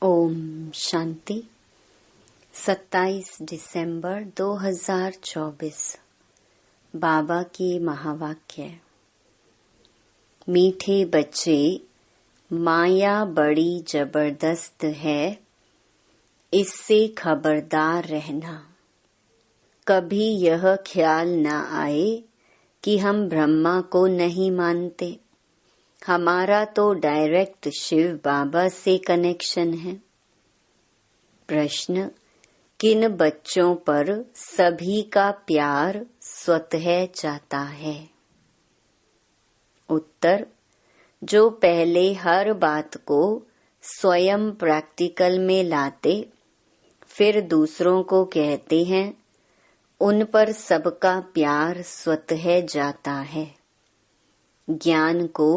ओम शांति। 27 दिसंबर 2024 बाबा की महावाक्य। मीठे बच्चे, माया बड़ी जबरदस्त है, इससे खबरदार रहना। कभी यह ख्याल न आए कि हम ब्रह्मा को नहीं मानते। हमारा तो डायरेक्ट शिव बाबा से कनेक्शन है। प्रश्न: किन बच्चों पर सभी का प्यार स्वतः जाता है? उत्तर: जो पहले हर बात को स्वयं प्रैक्टिकल में लाते, फिर दूसरों को कहते हैं, उन पर सबका प्यार स्वतः जाता है। ज्ञान को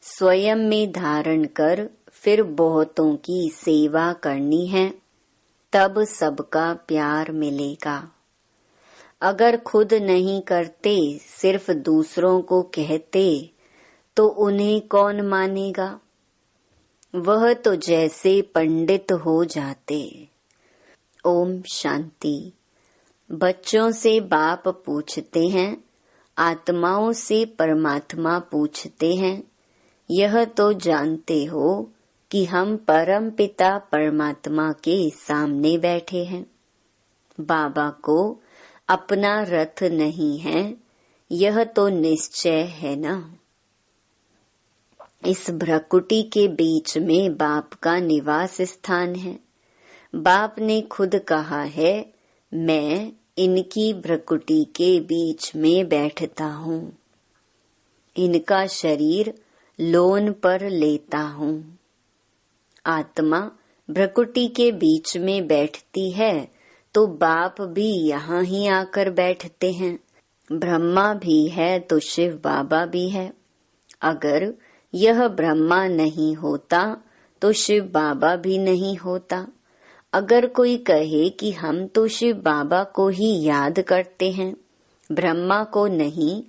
स्वयं में धारण कर फिर बहुतों की सेवा करनी है, तब सबका प्यार मिलेगा। अगर खुद नहीं करते, सिर्फ दूसरों को कहते, तो उन्हें कौन मानेगा? वह तो जैसे पंडित हो जाते। ओम शांति। बच्चों से बाप पूछते हैं, आत्माओं से परमात्मा पूछते हैं, यह तो जानते हो कि हम परम पिता परमात्मा के सामने बैठे हैं। बाबा को अपना रथ नहीं है, यह तो निश्चय है ना। इस भ्रकुटी के बीच में बाप का निवास स्थान है। बाप ने खुद कहा है, मैं इनकी भ्रकुटी के बीच में बैठता हूँ, इनका शरीर लोन पर लेता हूँ। आत्मा भ्रकुटी के बीच में बैठती है, तो बाप भी यहाँ ही आकर बैठते हैं। ब्रह्मा भी है तो शिव बाबा भी है। अगर यह ब्रह्मा नहीं होता तो शिव बाबा भी नहीं होता। अगर कोई कहे कि हम तो शिव बाबा को ही याद करते हैं, ब्रह्मा को नहीं,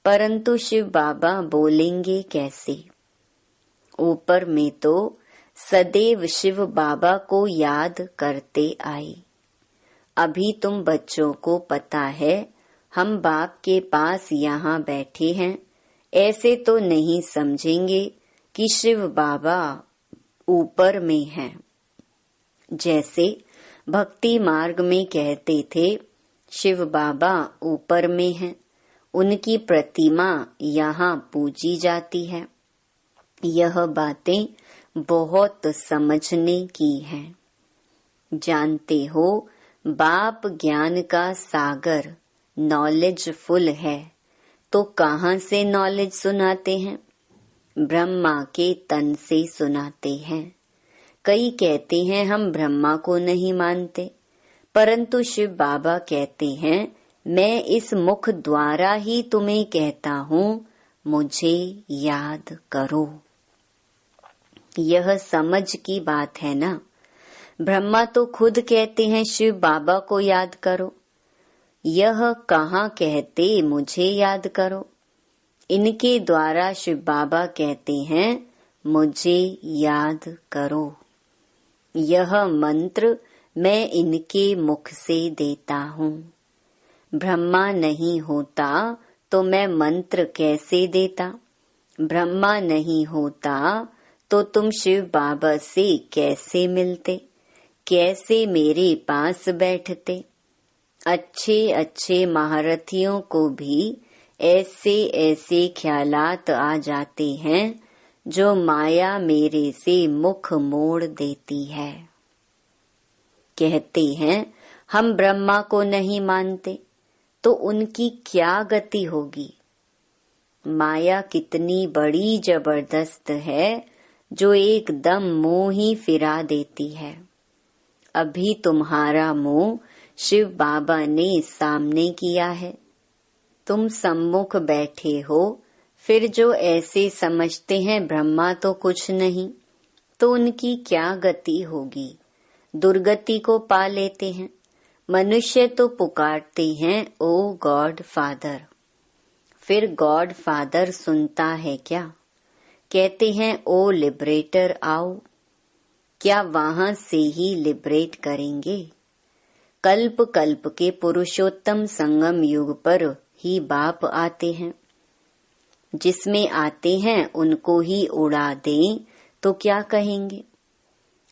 परंतु शिव बाबा बोलेंगे कैसे? ऊपर में तो सदैव शिव बाबा को याद करते आए। अभी तुम बच्चों को पता है, हम बाप के पास यहाँ बैठे हैं, ऐसे तो नहीं समझेंगे कि शिव बाबा ऊपर में हैं। जैसे भक्ति मार्ग में कहते थे, शिव बाबा ऊपर में हैं, उनकी प्रतिमा यहाँ पूजी जाती है। यह बातें बहुत समझने की हैं। जानते हो, बाप ज्ञान का सागर नॉलेज फुल है, तो कहाँ से नॉलेज सुनाते हैं? ब्रह्मा के तन से सुनाते हैं। कई कहते हैं हम ब्रह्मा को नहीं मानते, परंतु शिव बाबा कहते हैं, मैं इस मुख द्वारा ही तुम्हें कहता हूँ, मुझे याद करो। यह समझ की बात है ना। ब्रह्मा तो खुद कहते हैं शिव बाबा को याद करो। यह कहाँ कहते मुझे याद करो? इनके द्वारा शिव बाबा कहते हैं, मुझे याद करो। यह मंत्र मैं इनके मुख से देता हूँ। ब्रह्मा नहीं होता तो मैं मंत्र कैसे देता? ब्रह्मा नहीं होता तो तुम शिव बाबा से कैसे मिलते? कैसे मेरे पास बैठते? अच्छे अच्छे महारथियों को भी ऐसे ऐसे ख्यालात आ जाते हैं, जो माया मेरे से मुख मोड़ देती है। कहते हैं, हम ब्रह्मा को नहीं मानते, तो उनकी क्या गति होगी? माया कितनी बड़ी जबरदस्त है, जो एकदम मुंह ही फिरा देती है। अभी तुम्हारा मुंह शिव बाबा ने सामने किया है, तुम सम्मुख बैठे हो, फिर जो ऐसे समझते हैं ब्रह्मा तो कुछ नहीं, तो उनकी क्या गति होगी? दुर्गति को पा लेते हैं। मनुष्य तो पुकारते हैं, ओ गॉड फादर। फिर गॉड फादर सुनता है क्या? कहते हैं, ओ लिबरेटर आओ। क्या वहां से ही लिबरेट करेंगे? कल्प कल्प के पुरुषोत्तम संगम युग पर ही बाप आते हैं। जिसमें आते हैं उनको ही उड़ा दें तो क्या कहेंगे?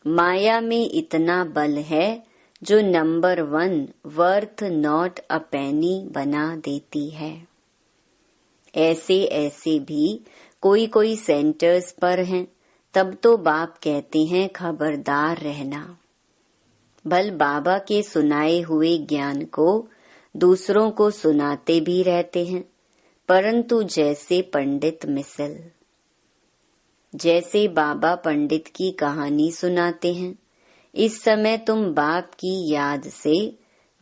माया में इतना बल है जो नंबर 1 वर्थ नॉट अ पेनी बना देती है। ऐसे ऐसे भी कोई कोई सेंटर्स पर हैं, तब तो बाप कहते हैं खबरदार रहना। भल बाबा के सुनाए हुए ज्ञान को दूसरों को सुनाते भी रहते हैं, परंतु जैसे पंडित मिसल। जैसे बाबा पंडित की कहानी सुनाते हैं, इस समय तुम बाप की याद से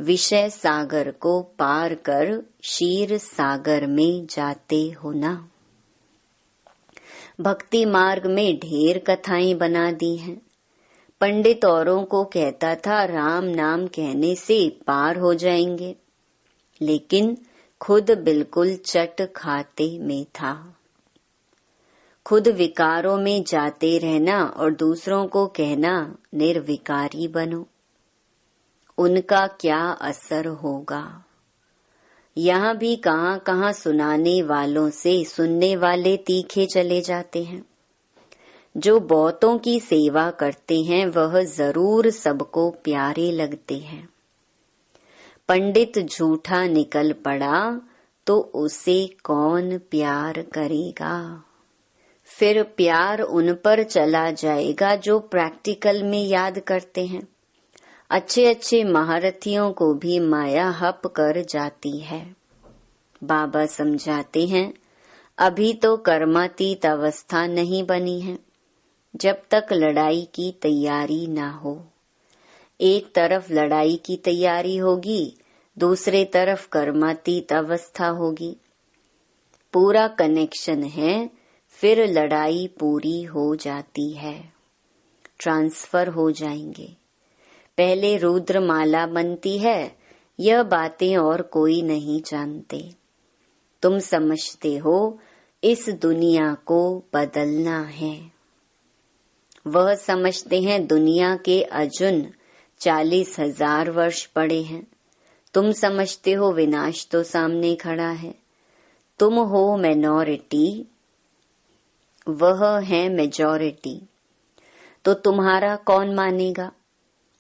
विषय सागर को पार कर क्षीर सागर में जाते हो ना। भक्ति मार्ग में ढेर कथाएं बना दी हैं। पंडित औरों को कहता था राम नाम कहने से पार हो जाएंगे, लेकिन खुद बिल्कुल चट खाते में था। खुद विकारों में जाते रहना और दूसरों को कहना निर्विकारी बनो। उनका क्या असर होगा? यहाँ भी कहाँ कहाँ सुनाने वालों से सुनने वाले तीखे चले जाते हैं। जो बहुतों की सेवा करते हैं वह जरूर सबको प्यारे लगते हैं। पंडित झूठा निकल पड़ा तो उसे कौन प्यार करेगा? फिर प्यार उन पर चला जाएगा जो प्रैक्टिकल में याद करते हैं। अच्छे अच्छे महारथियों को भी माया हप कर जाती है। बाबा समझाते हैं अभी तो कर्मातीत अवस्था नहीं बनी है, जब तक लड़ाई की तैयारी ना हो। एक तरफ लड़ाई की तैयारी होगी, दूसरे तरफ कर्मातीत अवस्था होगी। पूरा कनेक्शन है, फिर लड़ाई पूरी हो जाती है, ट्रांसफर हो जाएंगे। पहले रुद्रमाला बनती है, यह बातें और कोई नहीं जानते। तुम समझते हो इस दुनिया को बदलना है। वह समझते हैं दुनिया के अजुन 40,000 वर्ष पड़े हैं। तुम समझते हो विनाश तो सामने खड़ा है। तुम हो माइनॉरिटी, वह है मेजॉरिटी, तो तुम्हारा कौन मानेगा?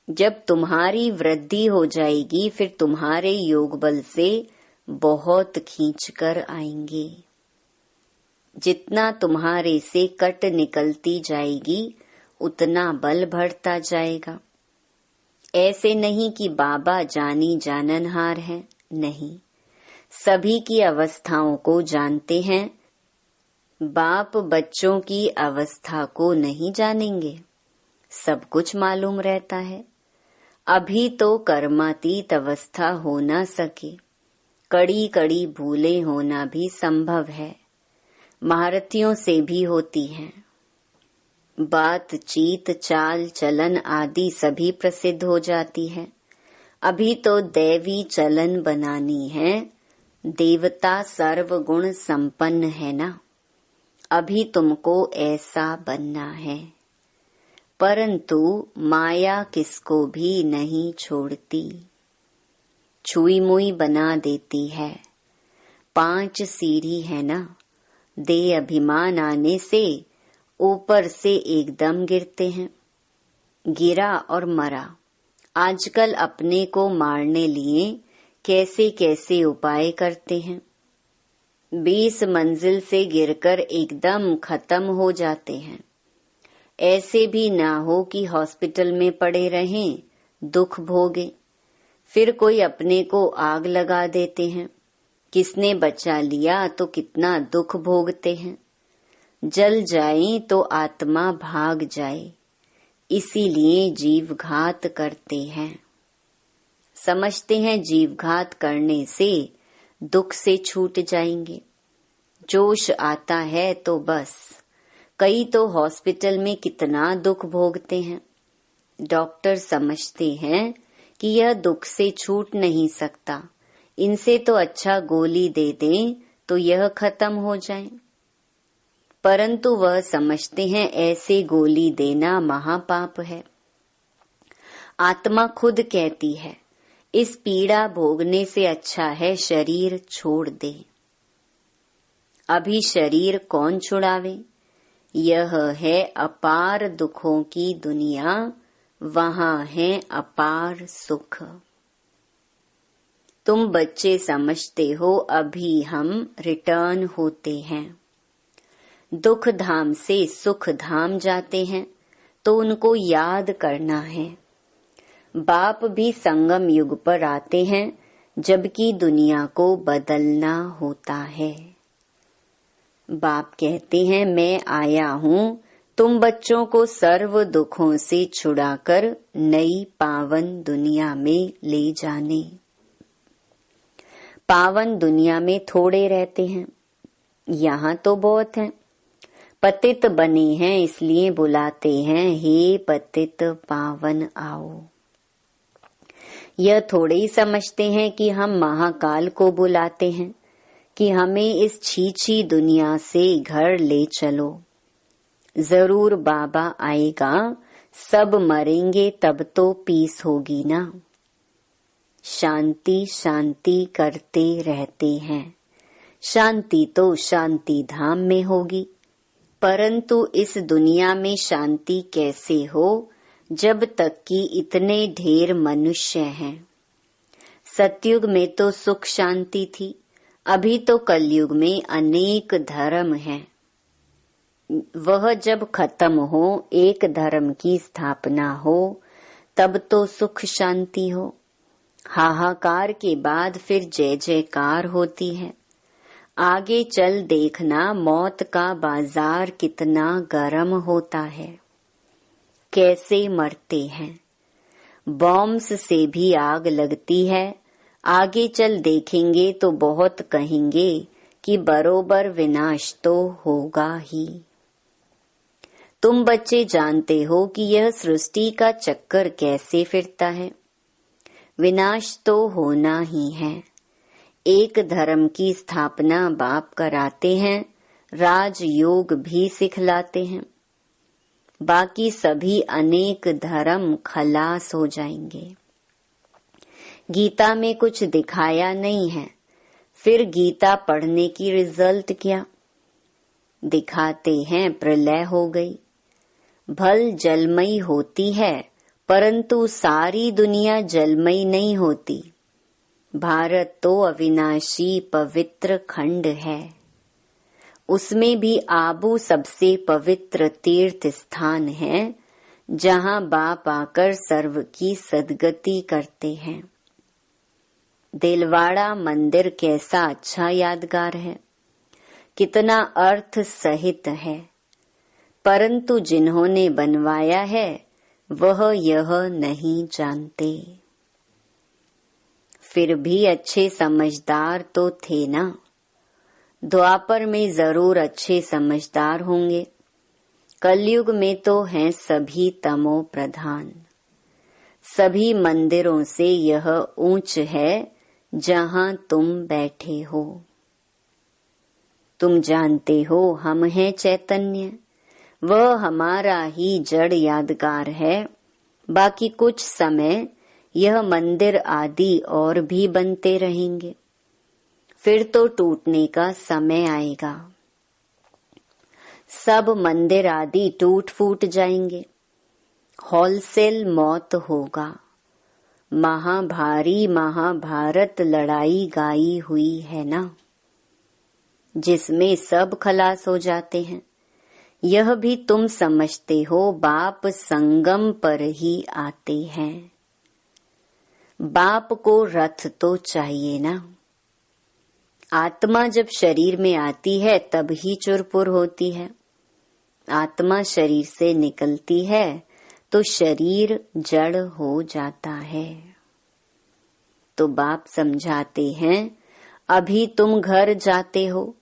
जब तुम्हारी वृद्धि हो जाएगी फिर तुम्हारे योग बल से बहुत खींच कर आएंगे। जितना तुम्हारे से कट निकलती जाएगी उतना बल बढ़ता जाएगा। ऐसे नहीं कि बाबा जानी जाननहार है, नहीं, सभी की अवस्थाओं को जानते हैं। बाप बच्चों की अवस्था को नहीं जानेंगे, सब कुछ मालूम रहता है। अभी तो कर्मातीत अवस्था हो ना सके, कड़ी कड़ी भूलें होना भी संभव है, महारथियों से भी होती हैं। बातचीत चाल चलन आदि सभी प्रसिद्ध हो जाती है। अभी तो दैवी चलन बनानी है, देवता सर्वगुण संपन्न है ना। अभी तुमको ऐसा बनना है, परंतु माया किसको भी नहीं छोड़ती, छुई मुई बना देती है। 5 सीढ़ी है ना, दे अभिमान आने से ऊपर से एकदम गिरते हैं। गिरा और मरा। आजकल अपने को मारने लिए कैसे कैसे उपाय करते हैं। 20 मंजिल से गिरकर एकदम खत्म हो जाते हैं। ऐसे भी ना हो कि हॉस्पिटल में पड़े रहें, दुख भोगे। फिर कोई अपने को आग लगा देते हैं। किसने बचा लिया तो कितना दुख भोगते हैं। जल जाए तो आत्मा भाग जाए, इसीलिए जीवघात करते हैं। समझते हैं जीवघात करने से दुख से छूट जाएंगे। जोश आता है तो बस। कई तो हॉस्पिटल में कितना दुख भोगते हैं। डॉक्टर समझते हैं कि यह दुख से छूट नहीं सकता, इनसे तो अच्छा गोली दे दें तो यह खत्म हो जाए। परंतु वह समझते हैं ऐसे गोली देना महापाप है। आत्मा खुद कहती है, इस पीड़ा भोगने से अच्छा है शरीर छोड़ दे। अभी शरीर कौन छुड़ावे? यह है अपार दुखों की दुनिया, वहां है अपार सुख। तुम बच्चे समझते हो अभी हम रिटर्न होते हैं। दुख धाम से सुख धाम जाते हैं तो उनको याद करना है। बाप भी संगम युग पर आते हैं जबकि दुनिया को बदलना होता है। बाप कहते हैं, मैं आया हूँ तुम बच्चों को सर्व दुखों से छुड़ाकर नई पावन दुनिया में ले जाने। पावन दुनिया में थोड़े रहते हैं, यहाँ तो बहुत हैं। पतित बने हैं इसलिए बुलाते हैं, हे पतित पावन आओ। यह थोड़े ही समझते हैं कि हम महाकाल को बुलाते हैं कि हमें इस छीछी दुनिया से घर ले चलो। जरूर बाबा आएगा, सब मरेंगे तब तो पीस होगी ना। शांति शांति करते रहते हैं, शांति तो शांति धाम में होगी। परंतु इस दुनिया में शांति कैसे हो जब तक कि इतने ढेर मनुष्य हैं। सतयुग में तो सुख शांति थी, अभी तो कलयुग में अनेक धर्म हैं। वह जब खत्म हो, एक धर्म की स्थापना हो, तब तो सुख शांति हो। हाहाकार के बाद फिर जय जयकार होती है। आगे चल देखना, मौत का बाजार कितना गर्म होता है, कैसे मरते हैं। बॉम्ब्स से भी आग लगती है। आगे चल देखेंगे तो बहुत कहेंगे कि बरोबर विनाश तो होगा ही। तुम बच्चे जानते हो कि यह सृष्टि का चक्कर कैसे फिरता है। विनाश तो होना ही है। एक धर्म की स्थापना बाप कराते हैं, राजयोग भी सिखलाते हैं। बाकी सभी अनेक धर्म खलास हो जाएंगे। गीता में कुछ दिखाया नहीं है, फिर गीता पढ़ने की रिजल्ट क्या? दिखाते हैं प्रलय हो गई। भल जलमयी होती है, परंतु सारी दुनिया जलमयी नहीं होती। भारत तो अविनाशी पवित्र खंड है। उसमें भी आबू सबसे पवित्र तीर्थ स्थान है, जहाँ बाप आकर सर्व की सद्गति करते हैं। दिलवाड़ा मंदिर कैसा अच्छा यादगार है, कितना अर्थ सहित है। परंतु जिन्होंने बनवाया है वह यह नहीं जानते। फिर भी अच्छे समझदार तो थे ना। द्वापर में जरूर अच्छे समझदार होंगे। कलयुग में तो हैं सभी तमो प्रधान। सभी मंदिरों से यह ऊंच है जहां तुम बैठे हो। तुम जानते हो हम हैं चैतन्य, वह हमारा ही जड़ यादगार है। बाकी कुछ समय यह मंदिर आदि और भी बनते रहेंगे, फिर तो टूटने का समय आएगा। सब मंदिर आदि टूट फूट जाएंगे, होलसेल मौत होगा। महाभारी महाभारत लड़ाई गाई हुई है ना, जिसमें सब खलास हो जाते हैं। यह भी तुम समझते हो, बाप संगम पर ही आते हैं। बाप को रथ तो चाहिए ना। आत्मा जब शरीर में आती है तब ही चुरपुर होती है। आत्मा शरीर से निकलती है तो शरीर जड़ हो जाता है। तो बाप समझाते हैं, अभी तुम घर जाते हो,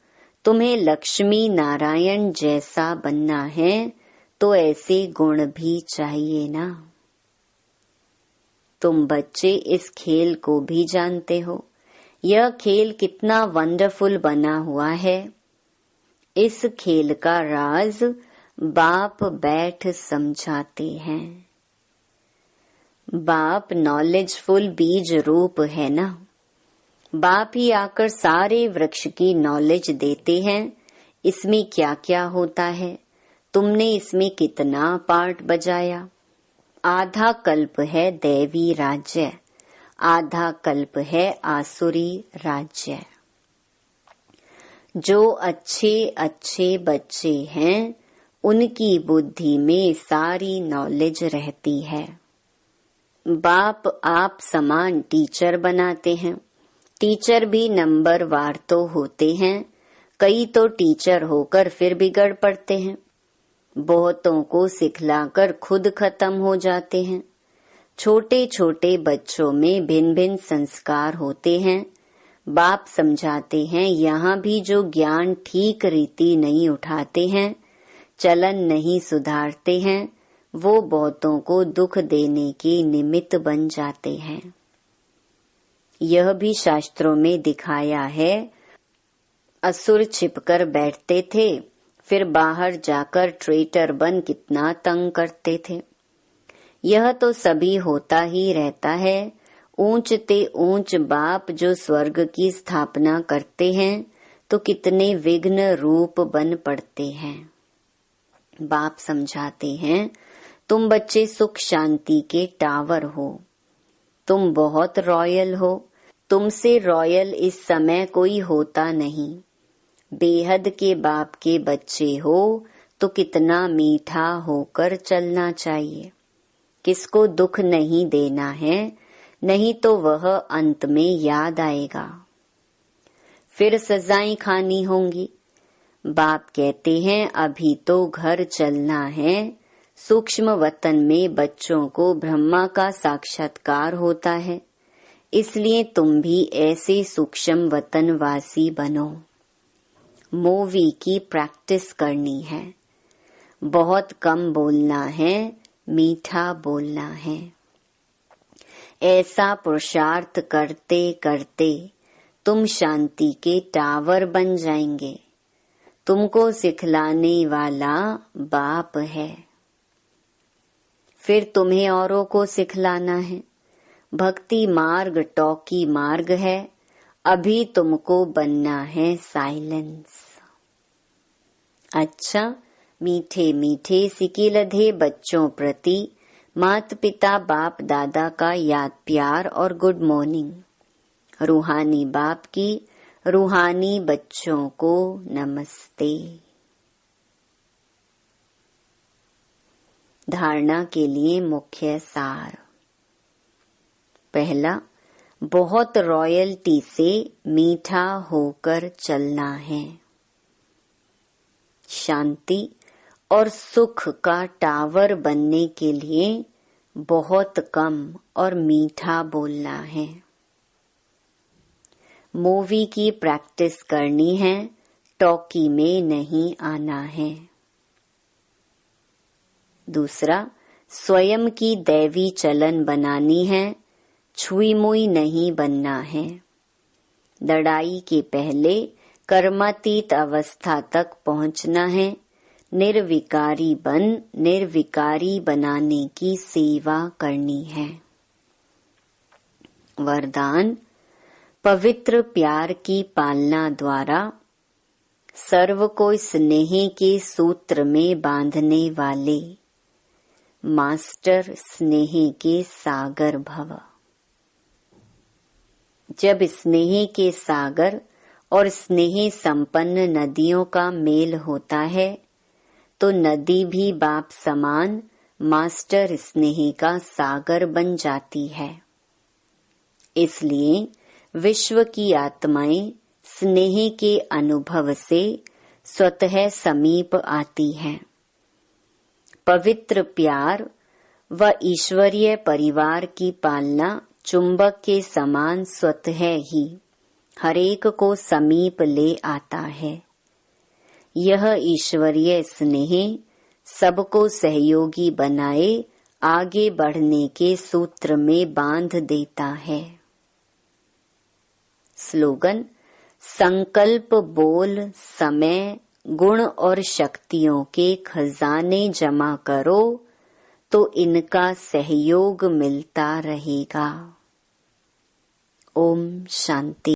तुम्हें लक्ष्मी नारायण जैसा बनना है तो ऐसे गुण भी चाहिए ना। तुम बच्चे इस खेल को भी जानते हो। यह खेल कितना वंडरफुल बना हुआ है। इस खेल का राज बाप बैठ समझाते हैं। बाप नॉलेजफुल बीज रूप है ना, बाप ही आकर सारे वृक्ष की नॉलेज देते हैं। इसमें क्या क्या होता है, तुमने इसमें कितना पार्ट बजाया। आधा कल्प है दैवी राज्य, आधा कल्प है आसुरी राज्य। जो अच्छे अच्छे बच्चे हैं उनकी बुद्धि में सारी नॉलेज रहती है। बाप आप समान टीचर बनाते हैं। टीचर भी नंबर वार तो होते हैं, कई तो टीचर होकर फिर बिगड़ पड़ते हैं। बहुतों को सिखलाकर खुद खत्म हो जाते हैं। छोटे छोटे बच्चों में भिन्न भिन्न संस्कार होते हैं। बाप समझाते हैं यहाँ भी जो ज्ञान ठीक रीति नहीं उठाते हैं, चलन नहीं सुधारते हैं, वो बहुतों को दुख देने के निमित्त बन जाते हैं। यह भी शास्त्रों में दिखाया है। असुर छिपकर बैठते थे, फिर बाहर जाकर ट्रेटर बन कितना तंग करते थे। यह तो सभी होता ही रहता है। ऊंच ते ऊंच बाप जो स्वर्ग की स्थापना करते हैं तो कितने विघ्न रूप बन पड़ते हैं। बाप समझाते हैं, तुम बच्चे सुख शांति के टावर हो, तुम बहुत रॉयल हो, तुमसे रॉयल इस समय कोई होता नहीं। बेहद के बाप के बच्चे हो तो कितना मीठा होकर चलना चाहिए। किसको दुख नहीं देना है, नहीं तो वह अंत में याद आएगा। फिर सजाएं खानी होंगी। बाप कहते हैं अभी तो घर चलना है। सूक्ष्म वतन में बच्चों को ब्रह्मा का साक्षात्कार होता है, इसलिए तुम भी ऐसे सूक्ष्म वतनवासी बनो। मूवी की प्रैक्टिस करनी है। बहुत कम बोलना है, मीठा बोलना है। ऐसा पुरुषार्थ करते करते तुम शांति के टावर बन जाएंगे। तुमको सिखलाने वाला बाप है, फिर तुम्हें औरों को सिखलाना है। भक्ति मार्ग टॉकी मार्ग है, अभी तुमको बनना है साइलेंस। अच्छा, मीठे मीठे सिकिलधे बच्चों प्रति माता पिता बाप दादा का याद प्यार और गुड मॉर्निंग। रूहानी बाप की रूहानी बच्चों को नमस्ते। धारणा के लिए मुख्य सार। पहला, बहुत रॉयल्टी से मीठा होकर चलना है। शांति और सुख का टावर बनने के लिए बहुत कम और मीठा बोलना है। मूवी की प्रैक्टिस करनी है, टॉकी में नहीं आना है। दूसरा, स्वयं की दैवी चलन बनानी है, छुई मुई नहीं बनना है। लड़ाई के पहले कर्मातीत अवस्था तक पहुंचना है। निर्विकारी बन निर्विकारी बनाने की सेवा करनी है। वरदान, पवित्र प्यार की पालना द्वारा सर्व को स्नेह के सूत्र में बांधने वाले मास्टर स्नेह के सागर भव। जब स्नेह के सागर और स्नेह संपन्न नदियों का मेल होता है तो नदी भी बाप समान मास्टर स्नेह का सागर बन जाती है। इसलिए विश्व की आत्माएं स्नेह के अनुभव से स्वतः समीप आती हैं। पवित्र प्यार व ईश्वरीय परिवार की पालना चुंबक के समान स्वतः ही हरेक को समीप ले आता है। यह ईश्वरीय स्नेह सबको सहयोगी बनाए आगे बढ़ने के सूत्र में बांध देता है। स्लोगन, संकल्प बोल समय गुण और शक्तियों के खजाने जमा करो तो इनका सहयोग मिलता रहेगा। ओम शांति।